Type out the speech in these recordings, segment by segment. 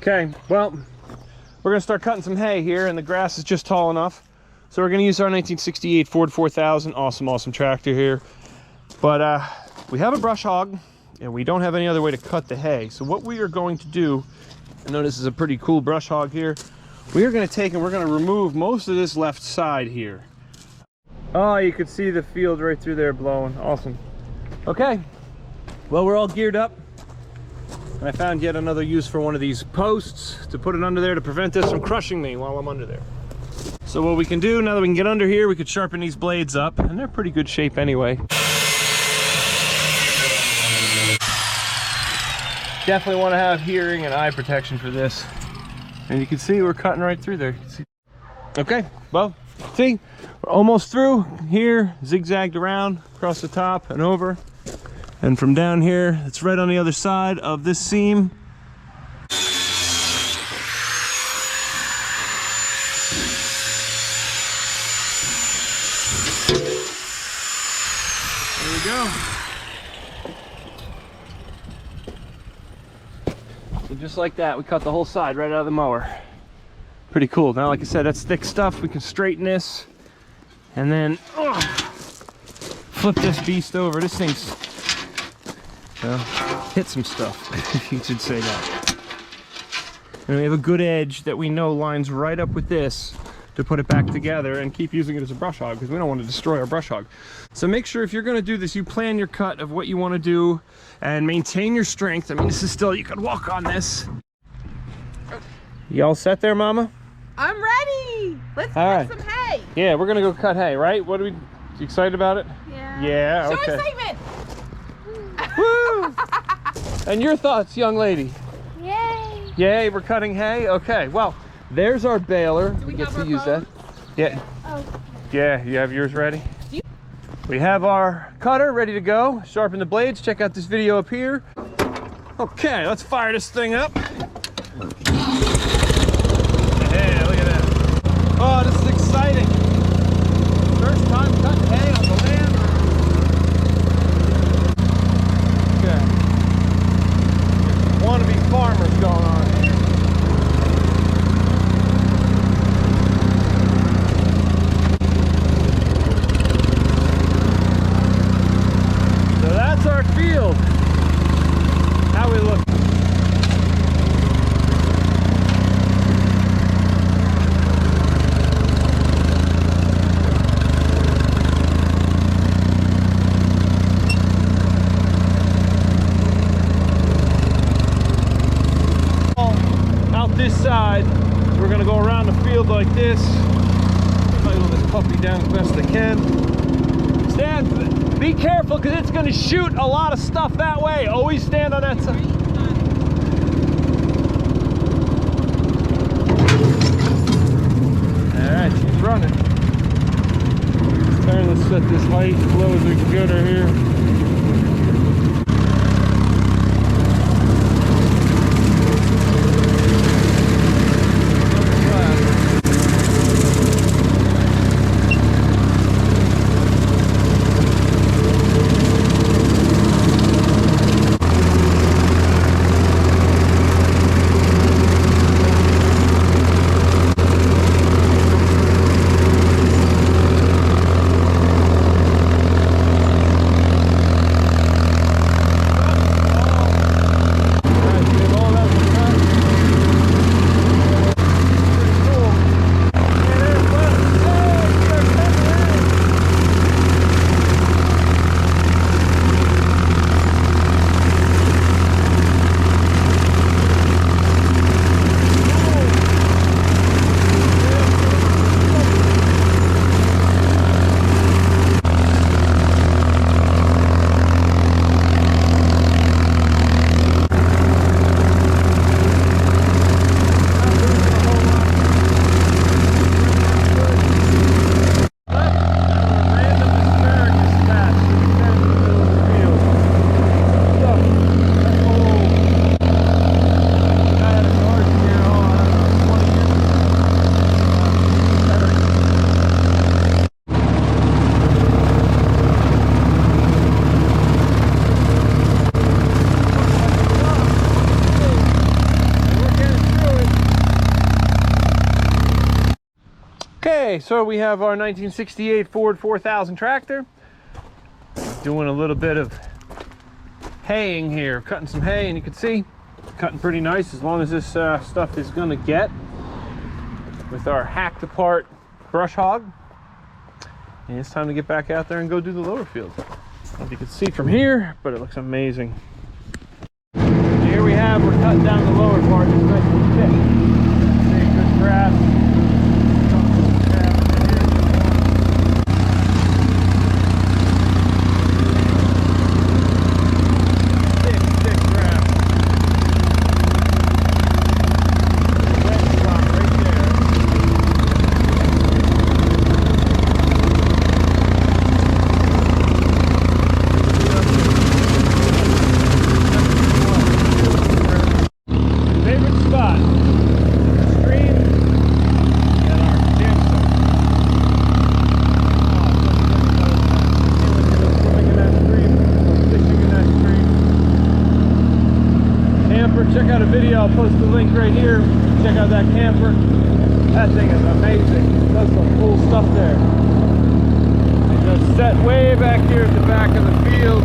Okay, well, we're gonna start cutting some hay here, and the grass is just tall enough. So we're gonna use our 1968 Ford 4000. Awesome tractor here. But we have a brush hog, and we don't have any other way to cut the hay. So what we are going to do, I know this is a pretty cool brush hog here. We are gonna take and we're gonna remove most of this left side here. Oh, you could see the field right through there blowing. Awesome. Okay, well, we're all geared up. And I found yet another use for one of these posts to put it under there to prevent this from crushing me while I'm under there. So what we can do, now that we can get under here, we could sharpen these blades up, and they're pretty good shape anyway. Definitely want to have hearing and eye protection for this. And you can see we're cutting right through there. Okay, well, see, we're almost through here, zigzagged around, across the top and over. And from down here, it's right on the other side of this seam. There we go. So just like that, we cut the whole side right out of the mower. Pretty cool. Now, like I said, that's thick stuff. We can straighten this and then flip this beast over. This thing's hit some stuff, you should say that. And we have a good edge that we know lines right up with this to put it back together and keep using it as a brush hog, because we don't want to destroy our brush hog. So make sure if you're going to do this, you plan your cut of what you want to do and maintain your strength. I mean, this is still, you could walk on this. You all set there, Mama? I'm ready. Let's cut some hay. Yeah, we're going to go cut hay, right? What are we, you excited about it? Yeah. Yeah, okay. Show excitement. Woo! And your thoughts, young lady? Yay! Yay, we're cutting hay? Okay, well, there's our baler. Do we get have to our use that. Yeah. Oh. Yeah, you have yours ready? We have our cutter ready to go. Sharpen the blades. Check out this video up here. Okay, let's fire this thing up. Yeah, look at that. Oh, this is exciting. First time cutting hay on the land. Wannabe farmers going on here. So that's our field. How we look. This side, we're going to go around the field like this. Wiggle this puppy down as best I can. Stand, be careful, because it's going to shoot a lot of stuff that way. Always stand on that side. Alright, she's running. Let's turn this, set this height as low as we can get her here. Okay, so we have our 1968 Ford 4000 tractor. Doing a little bit of haying here, cutting some hay, and you can see cutting pretty nice as long as this stuff is gonna get with our hacked apart brush hog. And it's time to get back out there and go do the lower field. I don't know if you can see from here, but it looks amazing. Here we have, we're cutting down the lower part. It's nice and thick. See, good grass. Check out a video, I'll post the link right here. Check out that camper. That thing is amazing. Does some cool stuff there. It's just set way back here at the back of the field.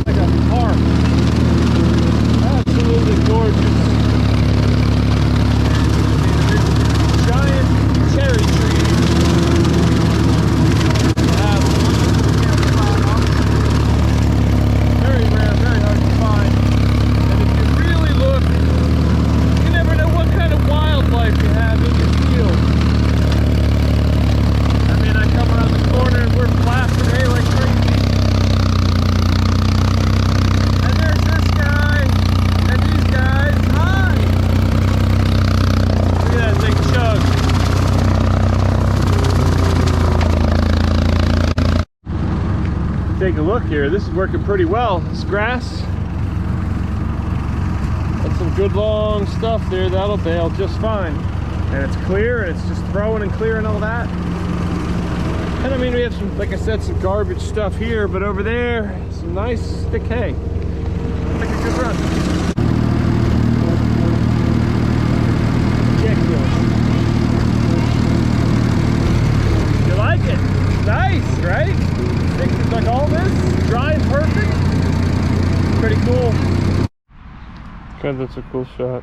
Like a park. Absolutely gorgeous. Giant cherry trees. Very rare, very hard to find. Wildlife you have in your field. I mean, I come around the corner and we're blasting hay like crazy. And there's this guy and these guys. Hi! Look at that thing chug. Take a look here. This is working pretty well. This grass. Some good long stuff there, that'll bale just fine. And it's clear, and it's just throwing and clearing all that. And I mean, we have some, like I said, some garbage stuff here, but over there, some nice thick hay. Make a good run. Ridiculous. You like it? Nice, right? It's like all this, dry and perfect. Pretty cool. God, that's a cool shot.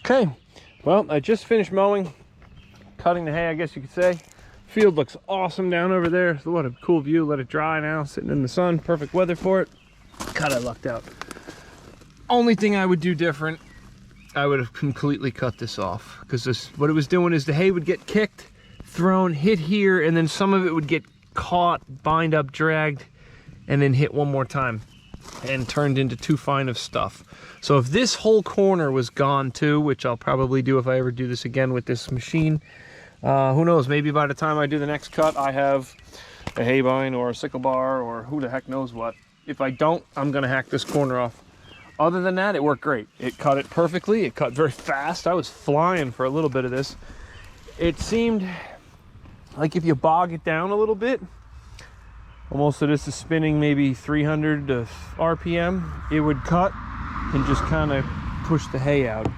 Okay, well, I just finished mowing, cutting the hay, I guess you could say. Field looks awesome down over there. So what a cool view. Let it dry now, sitting in the sun. Perfect weather for it. God, I lucked out. Only thing I would do different, I would have completely cut this off, because this, what it was doing is the hay would get kicked, thrown, hit here, and then some of it would get caught, bind up, dragged, and then hit one more time and turned into too fine of stuff. So if this whole corner was gone too, which I'll probably do if I ever do this again with this machine, who knows, maybe by the time I do the next cut I have a hay bind or a sickle bar or who the heck knows what. If I don't, I'm gonna hack this corner off. Other than that, it worked great. It cut it perfectly. It cut very fast. I was flying for a little bit of this. It seemed like if you bog it down a little bit, almost so this is spinning maybe 300 RPM, it would cut and just kind of push the hay out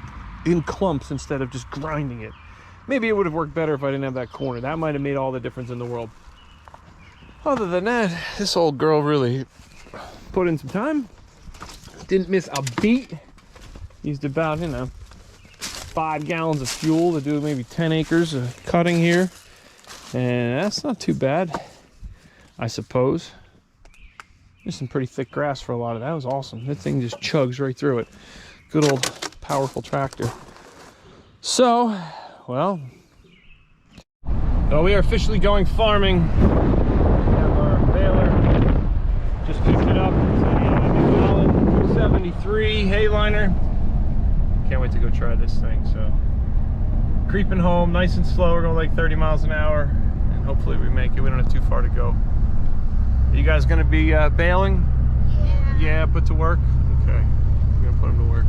in clumps instead of just grinding it. Maybe it would have worked better if I didn't have that corner. That might have made all the difference in the world. Other than that, this old girl really put in some time. Didn't miss a beat. Used about, you know, 5 gallons of fuel to do maybe 10 acres of cutting here. And that's not too bad, I suppose. There's some pretty thick grass for a lot of that. That was awesome. That thing just chugs right through it. Good old powerful tractor. So, well, we are officially going farming. We have our baler. Just picked it up. 73 hay liner. Can't wait to go try this thing. So creeping home nice and slow. We're going like 30 miles an hour and hopefully we make it. We don't have too far to go. Are you guys gonna be baling? Yeah, put to work? Okay, we're gonna put them to work.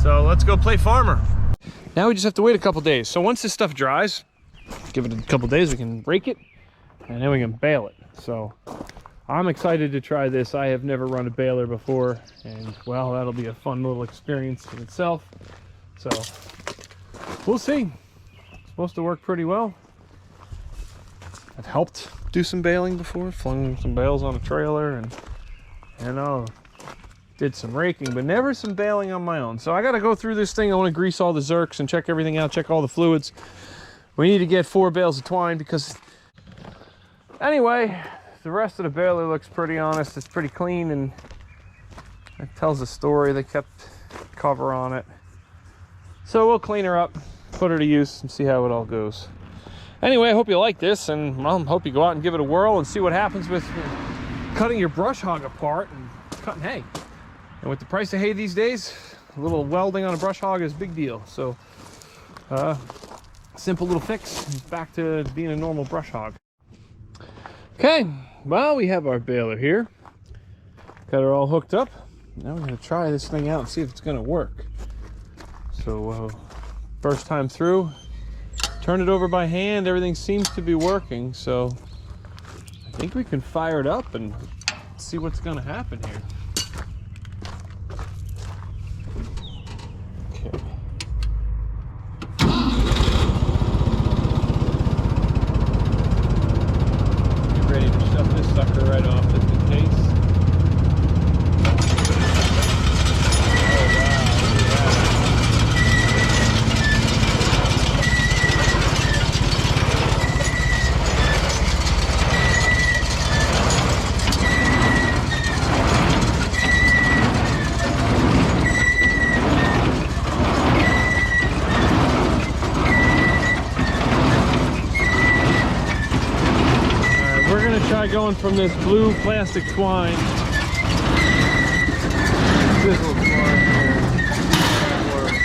So let's go play farmer. Now we just have to wait a couple days. So once this stuff dries, give it a couple days, we can rake it and then we can bale it. So I'm excited to try this. I have never run a baler before, and well, that'll be a fun little experience in itself. So we'll see. It's supposed to work pretty well. I've helped do some baling before, flung some bales on a trailer, and you know, did some raking, but never some baling on my own. So I got to go through this thing. I want to grease all the zerks and check everything out, check all the fluids. We need to get 4 bales of twine because anyway, the rest of the baler looks pretty honest. It's pretty clean and it tells a story. They kept cover on it. So we'll clean her up, put her to use, and see how it all goes. Anyway, I hope you like this, and I hope you go out and give it a whirl and see what happens with cutting your brush hog apart and cutting hay. And with the price of hay these days, a little welding on a brush hog is a big deal. So simple little fix, back to being a normal brush hog. Okay, well, we have our baler here. Got her all hooked up. Now we're going to try this thing out and see if it's going to work. So first time through, turn it over by hand. Everything seems to be working. So I think we can fire it up and see what's going to happen here. Okay. Get ready to shut this sucker right off just in case. Try going from this blue plastic twine. This little twine here. That works.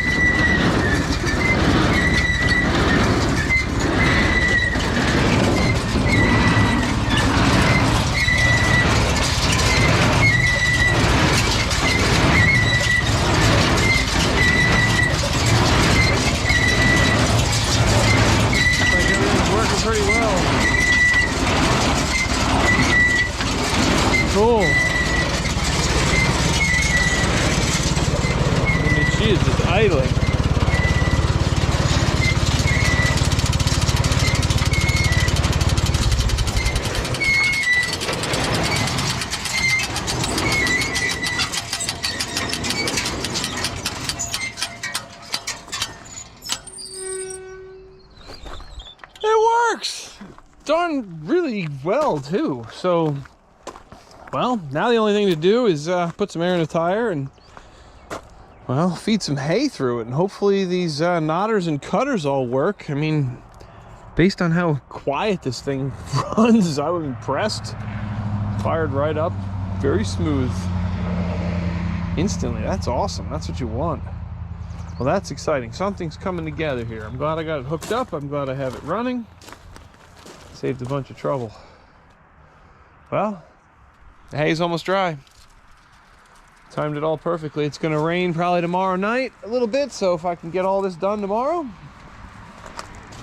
Looks like everything's working pretty well. Cool. I mean, she is just idling. It works! Done really well, too. So well, now the only thing to do is put some air in a tire and, well, feed some hay through it. And hopefully these knotters and cutters all work. I mean, based on how quiet this thing runs, I was impressed. Fired right up, very smooth. Instantly, that's awesome. That's what you want. Well, that's exciting. Something's coming together here. I'm glad I got it hooked up. I'm glad I have it running. Saved a bunch of trouble. Well, the hay's almost dry. Timed it all perfectly. It's gonna rain probably tomorrow night a little bit, so if I can get all this done tomorrow,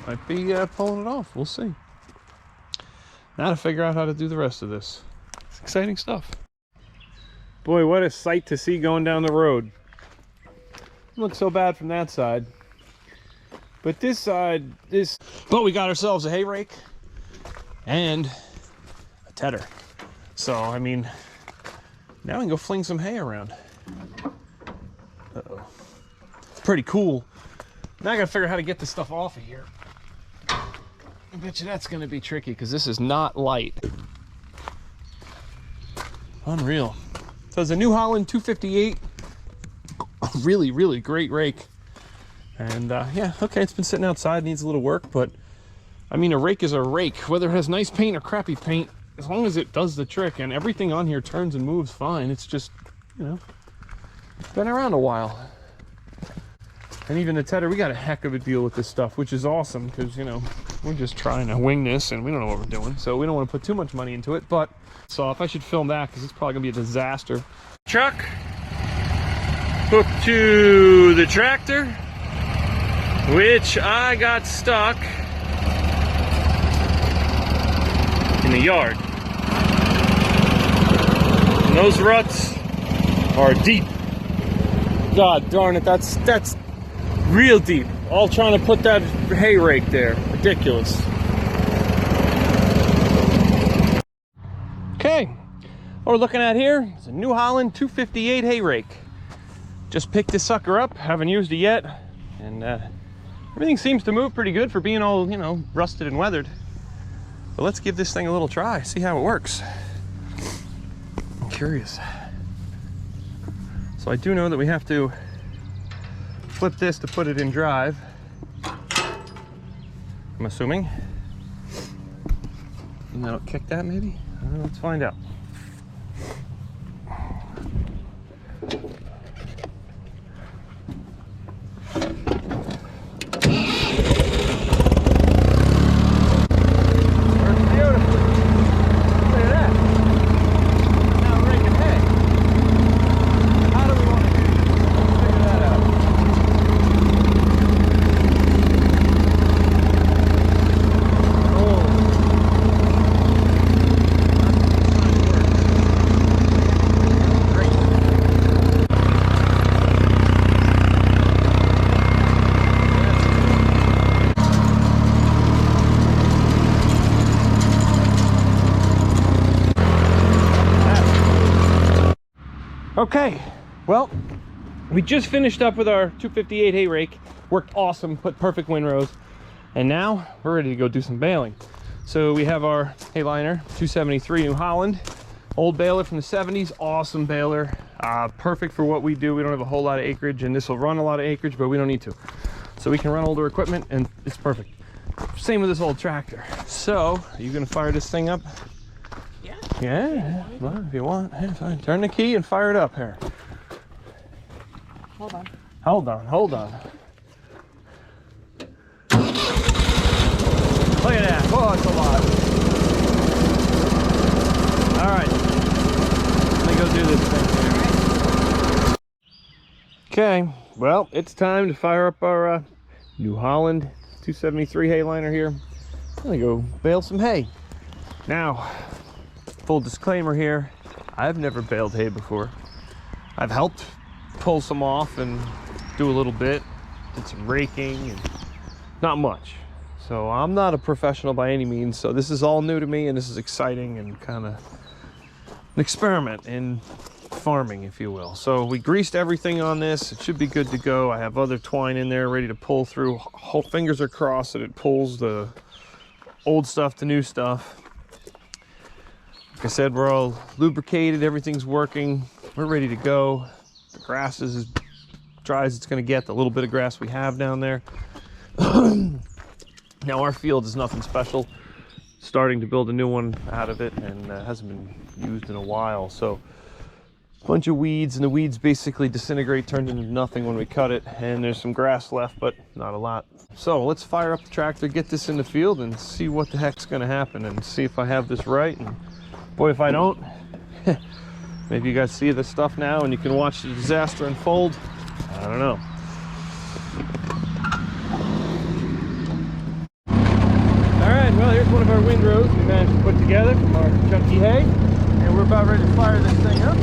might be pulling it off. We'll see. Now to figure out how to do the rest of this. It's exciting stuff. Boy, what a sight to see going down the road. Doesn't look so bad from that side. But this side, but we got ourselves a hay rake and a tedder. So, I mean, now we can go fling some hay around. Uh-oh. It's pretty cool. Now I gotta figure out how to get this stuff off of here. I bet you that's gonna be tricky because this is not light. Unreal. So it's a New Holland 258. A really, really great rake. And yeah, okay, it's been sitting outside, needs a little work, but I mean, a rake is a rake. Whether it has nice paint or crappy paint, as long as it does the trick, and everything on here turns and moves fine. It's just, you know, it's been around a while. And even the tedder, we got a heck of a deal with this stuff, which is awesome because, you know, we're just trying to wing this and we don't know what we're doing. So we don't want to put too much money into it, but so if I should film that because it's probably gonna be a disaster. Truck. hooked to the tractor, which I got stuck in the yard. And those ruts are deep. God darn it, that's real deep. All trying to put that hay rake there. Ridiculous. Okay, what we're looking at here is a New Holland 258 hay rake. Just picked this sucker up, haven't used it yet, and everything seems to move pretty good for being all, you know, rusted and weathered. But let's give this thing a little try, see how it works. I'm curious. So I do know that we have to flip this to put it in drive, I'm assuming. And that'll kick that maybe? Let's find out. Okay, well, we just finished up with our 258 hay rake. Worked awesome, put perfect windrows, and now we're ready to go do some baling. So we have our hay liner, 273 New Holland, old baler from the 70s, awesome baler, perfect for what we do. We don't have a whole lot of acreage, and this will run a lot of acreage, but we don't need to. So we can run older equipment, and it's perfect. Same with this old tractor. So, are you gonna fire this thing up? Yeah, well, if you want, yeah, fine. Turn the key and fire it up here. Hold on. Hold on, hold on. Look at that. Oh, it's a lot. All right. Let me go do this thing. Okay, well, it's time to fire up our New Holland 273 hay liner here. I'm gonna go bale some hay. Now, full disclaimer here, I've never baled hay before. I've helped pull some off and do a little bit, did some raking, and not much. So I'm not a professional by any means, so this is all new to me, and this is exciting and kind of an experiment in farming, if you will. So we greased everything on this. It should be good to go. I have other twine in there ready to pull through. Whole fingers are crossed that it pulls the old stuff to new stuff. Like I said, we're all lubricated, everything's working, we're ready to go. The grass is as dry as it's going to get, the little bit of grass we have down there. Now our field is nothing special, starting to build a new one out of it, and hasn't been used in a while. So a bunch of weeds, and the weeds basically disintegrate, turned into nothing when we cut it, and there's some grass left, but not a lot. So let's fire up the tractor, get this in the field, and see what the heck's going to happen, and see if I have this right. And boy, if I don't, maybe you guys see this stuff now and you can watch the disaster unfold. I don't know. All right, well, here's one of our windrows we managed to put together from our chunky hay, and we're about ready to fire this thing up.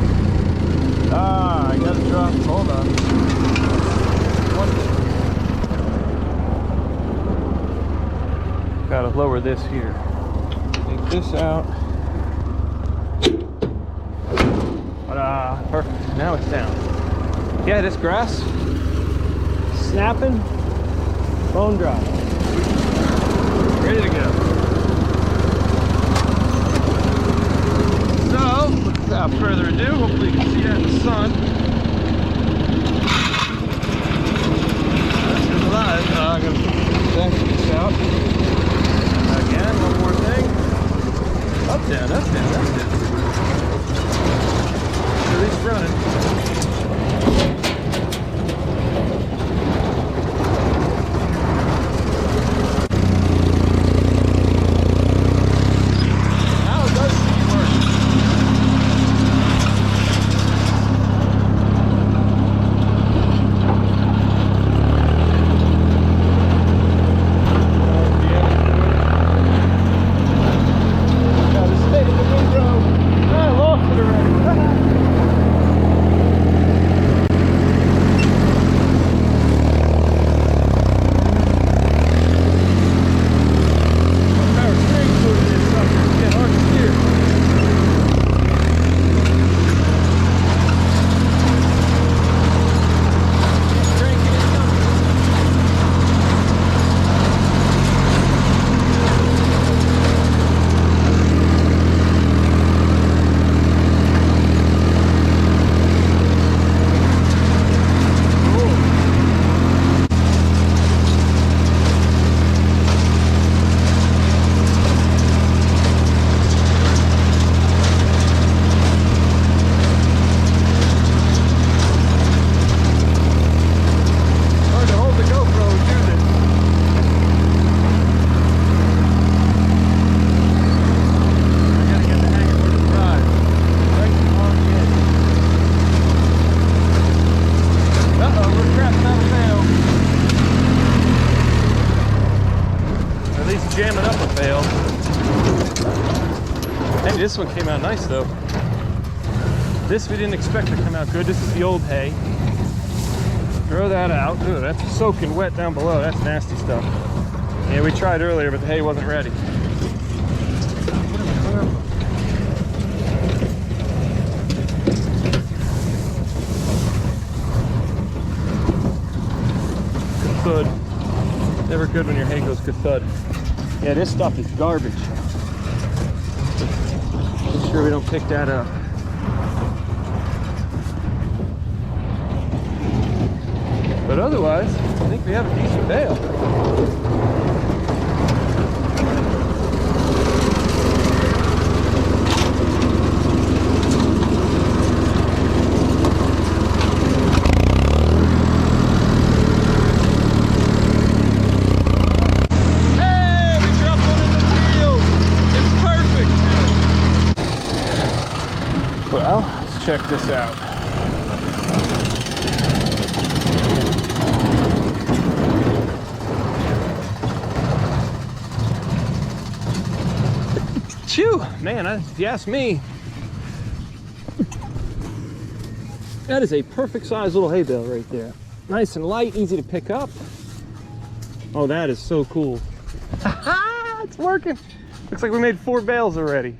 I gotta drop, hold on. Gotta lower this here. Take this out. Perfect. Now it's down. Yeah, this grass snapping, bone dry. Ready to go. So, without further ado, hopefully you can see that in the sun. This is alive. I'm going to vacuum this out. Again, one more thing. Up, down, up, down, up, down. At least running. Now it does seem to work. Hey, this one came out nice though. This we didn't expect to come out good. This is the old hay. Throw that out. Ooh, that's soaking wet down below. That's nasty stuff. Yeah, we tried earlier, but the hay wasn't ready. Good thud. Never good when your hay goes good thud. Yeah, this stuff is garbage. Make sure we don't pick that up. But otherwise, I think we have a decent bale. Hey, we dropped one in the field. It's perfect. Well, let's check this out. Phew, man, if you ask me, that is a perfect size little hay bale right there. Nice and light, easy to pick up. Oh, that is so cool. It's working. Looks like we made 4 bales already.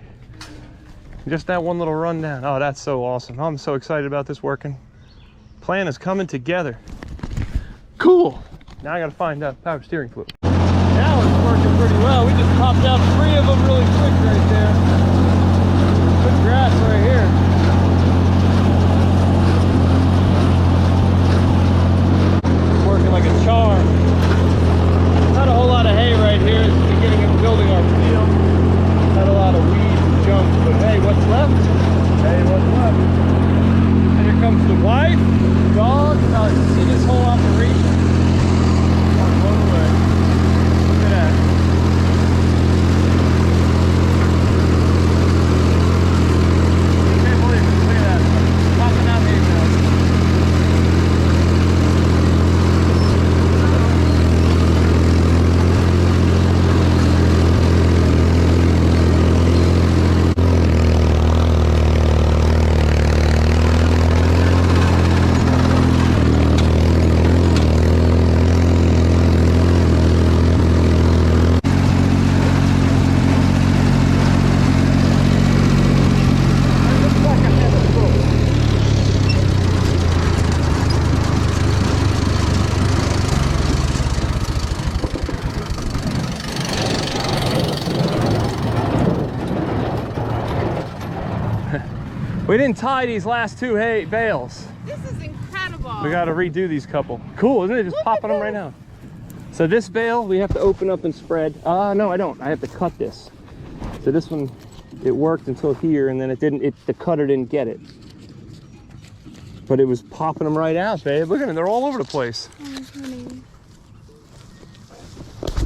Just that one little rundown. Oh, that's so awesome. I'm so excited about this working. Plan is coming together. Cool. Now I gotta find out power steering fluid. Now it's working pretty well. We just popped out 3 of them really quick right there. Good grass right here. It's working like a charm. Not a whole lot of hay right here at the beginning of building our field. Not a lot of weeds and junk, but hey, what's left? Hey, what's left? And here comes the wife, the dog. Now you see this whole operation. One blown away. Look at that. You can't believe it. Look at that. Popping out hay bales. We didn't tie these last 2 hay bales. This is incredible. We got to redo these couple. Cool, isn't it? Just popping them right now. So this bale we have to open up and spread. No, I don't. I have to cut this. So this one, it worked until here, and then it didn't. The cutter didn't get it. But it was popping them right out, babe. Look at them. They're all over the place. Oh, honey.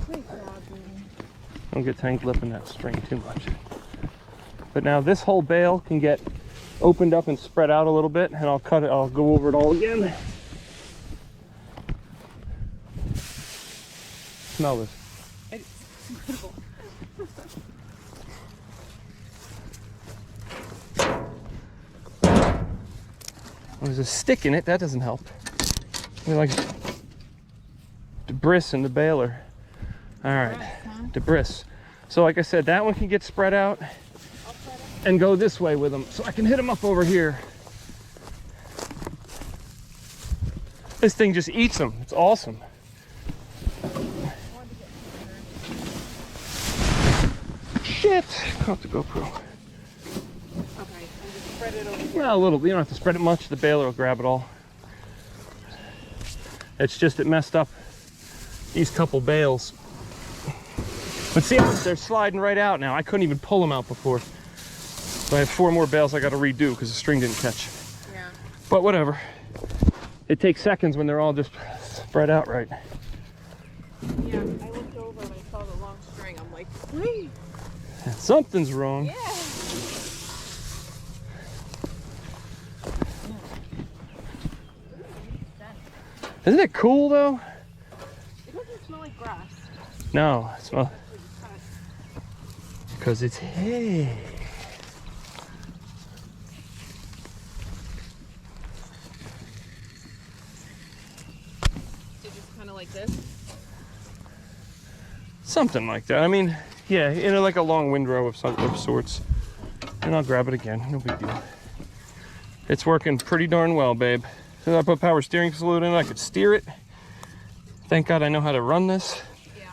Great job, baby. Don't get tangled up in that string too much. But now this whole bale can get opened up and spread out a little bit, and I'll cut it. I'll go over it all again. Smell this. It's incredible. There's a stick in it. That doesn't help. We like debris in the baler. All right, debris. So like I said, that one can get spread out and go this way with them, so I can hit them up over here. This thing just eats them. It's awesome. Shit! Caught the GoPro. Okay, and just spread it over here. Well, a little. You don't have to spread it much. The baler will grab it all. It's just it messed up these couple bales. But see, they're sliding right out now. I couldn't even pull them out before. So I have 4 more bales I got to redo because the string didn't catch. Yeah. But whatever. It takes seconds when they're all just spread out right. Yeah, I looked over and I saw the long string. I'm like, wait. Something's wrong. Yeah. Isn't it cool though? It doesn't smell like grass. No, it smells because it's hay. like this? Something like that. I mean, yeah, in like a long windrow of sorts. And I'll grab it again. No big deal. It's working pretty darn well, babe. So I put power steering fluid in it. I could steer it. Thank God I know how to run this. Yeah.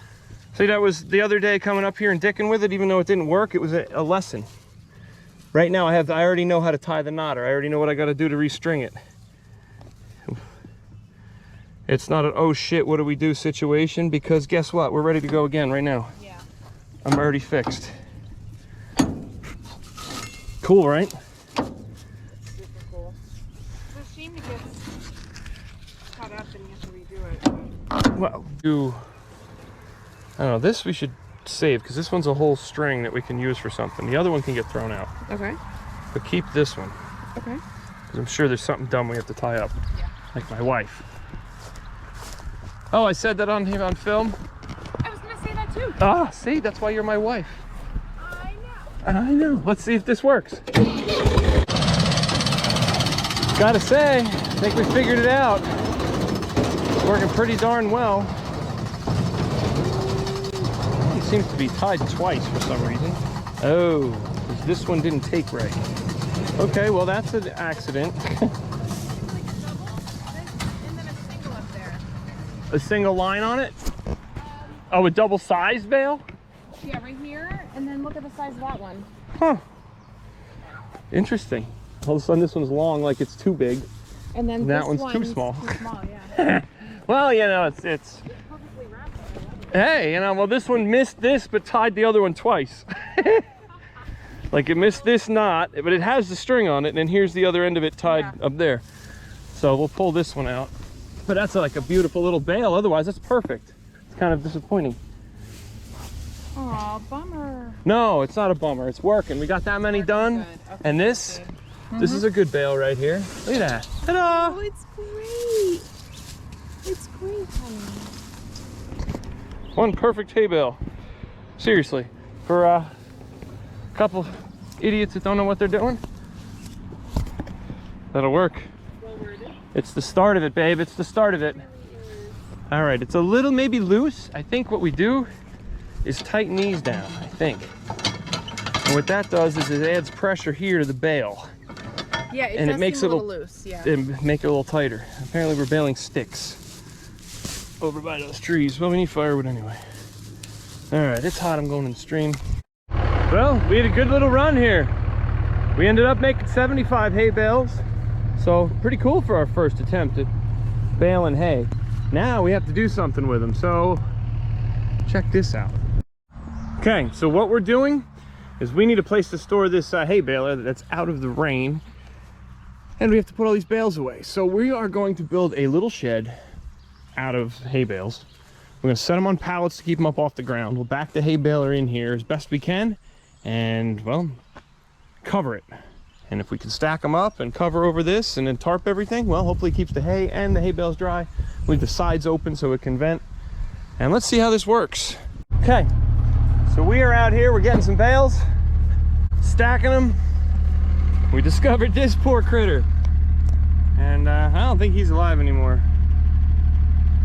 See, that was the other day coming up here and dicking with it. Even though it didn't work, it was a lesson. Right now, I already know how to tie the knot, or I already know what I got to do to restring it. It's not an oh shit, what do we do situation, because guess what? We're ready to go again right now. Yeah. I'm already fixed. Cool, right? Super cool. It's a shame to get caught up and you have to redo it. Well, I don't know, this we should save, because this one's a whole string that we can use for something. The other one can get thrown out. Okay. But keep this one. Okay. Because I'm sure there's something dumb we have to tie up. Yeah. Like my wife. Oh, I said that on film? I was gonna say that too. Ah, see, that's why you're my wife. I know. I know. Let's see if this works. Gotta say, I think we figured it out. It's working pretty darn well. It seems to be tied twice for some reason. Oh, this one didn't take right. Okay, well that's an accident. A single line on it? Oh, a double size bail? Yeah, right here, and then look at the size of that one. Huh. Interesting. All of a sudden this one's long, like it's too big. And then that one's too small. Too small, yeah. Well, you know, it's Perfectly wrapped. hey, you know, well this one missed this but tied the other one twice. Like it missed this knot, but it has the string on it, and then here's the other end of it tied up there. So we'll pull this one out. But that's like a beautiful little bail. Otherwise, that's perfect. It's kind of disappointing. Aw, bummer. No, it's not a bummer. It's working. We got that many done. Okay, And this is a good bail right here. Look at that. Ta-da! Oh, it's great. It's great, honey. One perfect hay bale. Seriously. For a couple idiots that don't know what they're doing, that'll work. It's the start of it, babe. It's the start of it. All right, it's a little maybe loose. I think what we do is tighten these down, I think. And what that does is it adds pressure here to the bail. Yeah, and it makes it a little loose. Yeah. And make it a little tighter. Apparently we're baling sticks over by those trees. Well, we need firewood anyway. All right, it's hot. I'm going in the stream. Well, we had a good little run here. We ended up making 75 hay bales. So pretty cool for our first attempt at baling hay. Now we have to do something with them. So check this out. Okay, so what we're doing is we need a place to store this hay baler that's out of the rain. And we have to put all these bales away. So we are going to build a little shed out of hay bales. We're gonna set them on pallets to keep them up off the ground. We'll back the hay baler in here as best we can and, well, cover it. And if we can stack them up and cover over this and then tarp everything, well, hopefully it keeps the hay and the hay bales dry. Leave the sides open so it can vent. And let's see how this works. Okay, so we are out here. We're getting some bales, stacking them. We discovered this poor critter. And I don't think he's alive anymore.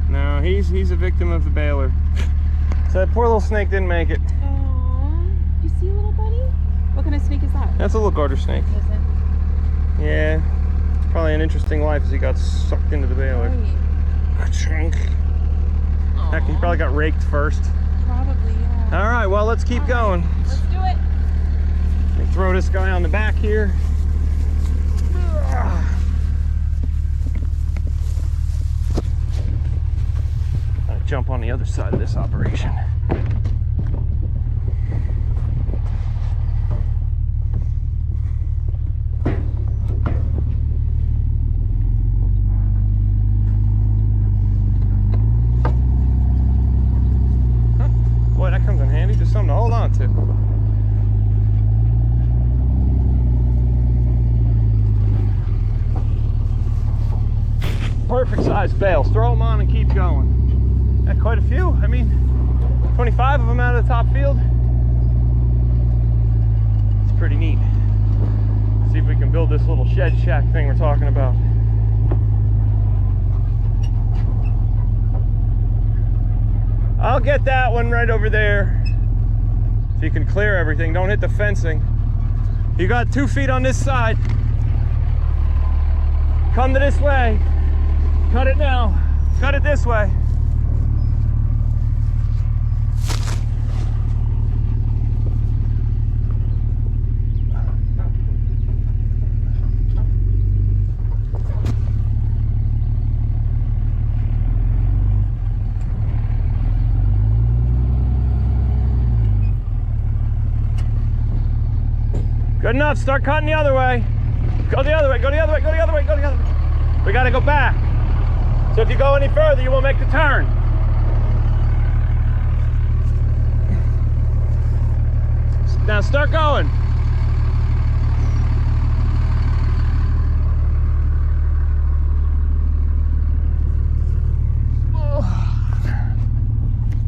No, he's a victim of the baler. So that poor little snake didn't make it. Aww. You see a little buddy? What kind of snake is that? That's a little garter snake. Is it? Yeah, it's probably an interesting life as he got sucked into the baler. Chunk. Heck, he probably got raked first. Probably, yeah. All right, well, let's keep going. Let's do it. Let me throw this guy on the back here. I'll jump on the other side of this operation. Boy, that comes in handy. Just something to hold on to. Perfect size bales. Throw them on and keep going. Got quite a few. I mean, 25 of them out of the top field. It's pretty neat. See if we can build this little shed shack thing we're talking about. I'll get that one right over there. So you can clear everything. Don't hit the fencing. You got 2 feet on this side. Come to this way. Cut it now. Cut it this way. Good enough. Start cutting the other way. Go the other way. Go the other way. Go the other way. Go the other way. We got to go back. So if you go any further, you won't make the turn. Now start going.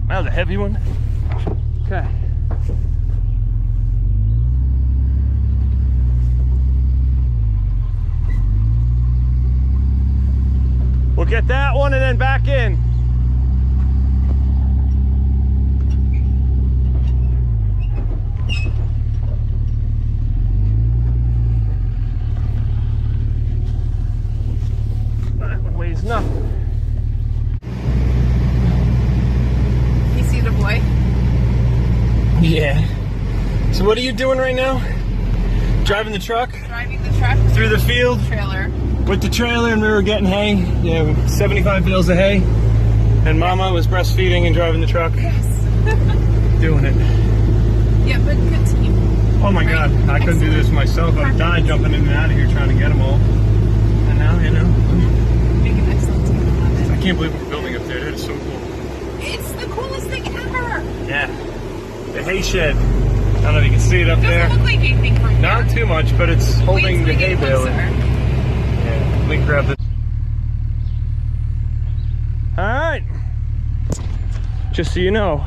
That was a heavy one. Okay. We'll get that one and then back in. That one weighs nothing. You see the boy? Yeah. So what are you doing right now? Driving the truck? Driving the truck Through the field? trailer. With the trailer, and we were getting hay. Yeah, 75 bales of hay. And Mama was breastfeeding and driving the truck. Yes. Doing it. Yeah, but good team. Oh my God, I couldn't do this myself. I'd die jumping in and out of here trying to get them all. And now, you know. Make an excellent team. I love I it. can't believe we're building up there. That is so cool. It's the coolest thing ever. Yeah. The hay shed. I don't know if you can see it up there. Doesn't look like anything from here. Not too much, but it's holding the Wait till we hay get baler. closer. Yeah, let me grab this. All right. Just so you know,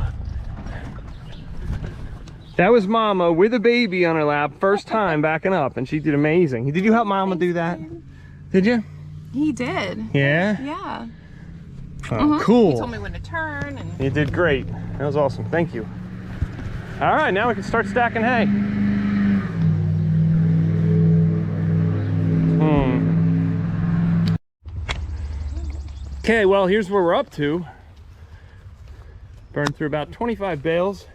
that was Mama with a baby on her lap, first time backing up, and she did amazing. Did you help Mama do that? Did you? He did. Yeah? Yeah. Oh, cool. He told me when to turn and You did great. That was awesome. Thank you. All right, now we can start stacking hay. Okay, well, here's where we're up to. Burned through about 25 bales.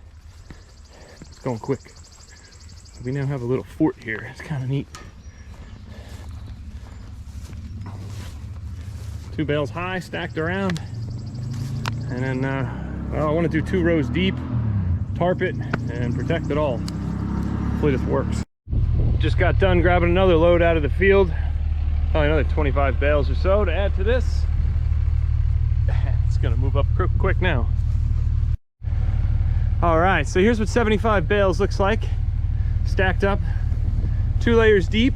It's going quick. We now have a little fort here. It's kind of neat. 2 bales high, stacked around. And then, well, I want to do 2 rows deep, tarp it, and protect it all. Hopefully this works. Just got done grabbing another load out of the field. Probably another 25 bales or so to add to this. It's gonna move up quick now. All right, so here's what 75 bales looks like. Stacked up, 2 layers deep,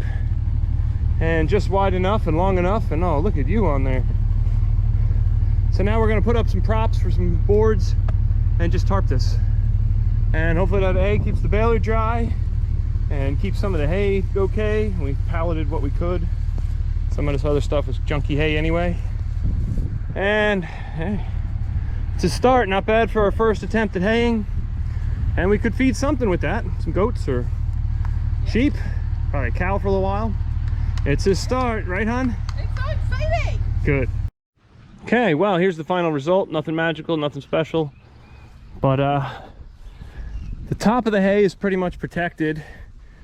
and just wide enough and long enough. And oh, look at you on there. So now we're gonna put up some props for some boards and just tarp this. And hopefully that hay keeps the baler dry and keeps some of the hay okay. We palleted what we could. Some of this other stuff is junky hay anyway. And hey, it's a start, not bad for our first attempt at haying. And we could feed something with that, some goats or sheep, probably a cow for a little while. It's a start, right, hon? it's so exciting. Good. Okay, well, here's the final result. Nothing magical, nothing special. But the top of the hay is pretty much protected.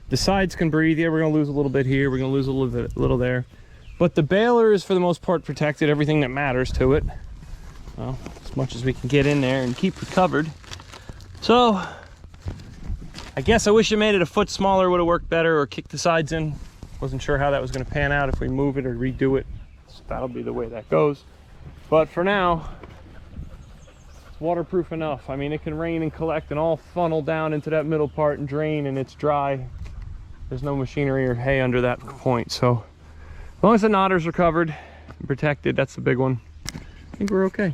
The sides can breathe. Yeah, we're gonna lose a little bit here. We're gonna lose a little there. But the baler is for the most part protected, everything that matters to it. Well, as much as we can get in there and keep it covered. So, I guess I wish I made it a foot smaller, would have worked better, or kicked the sides in. Wasn't sure how that was gonna pan out if we move it or redo it. So that'll be the way that goes. But for now, it's waterproof enough. I mean, it can rain and collect and all funnel down into that middle part and drain, and it's dry. There's no machinery or hay under that point, so as long as the knotters are covered and protected, that's the big one. I think we're okay.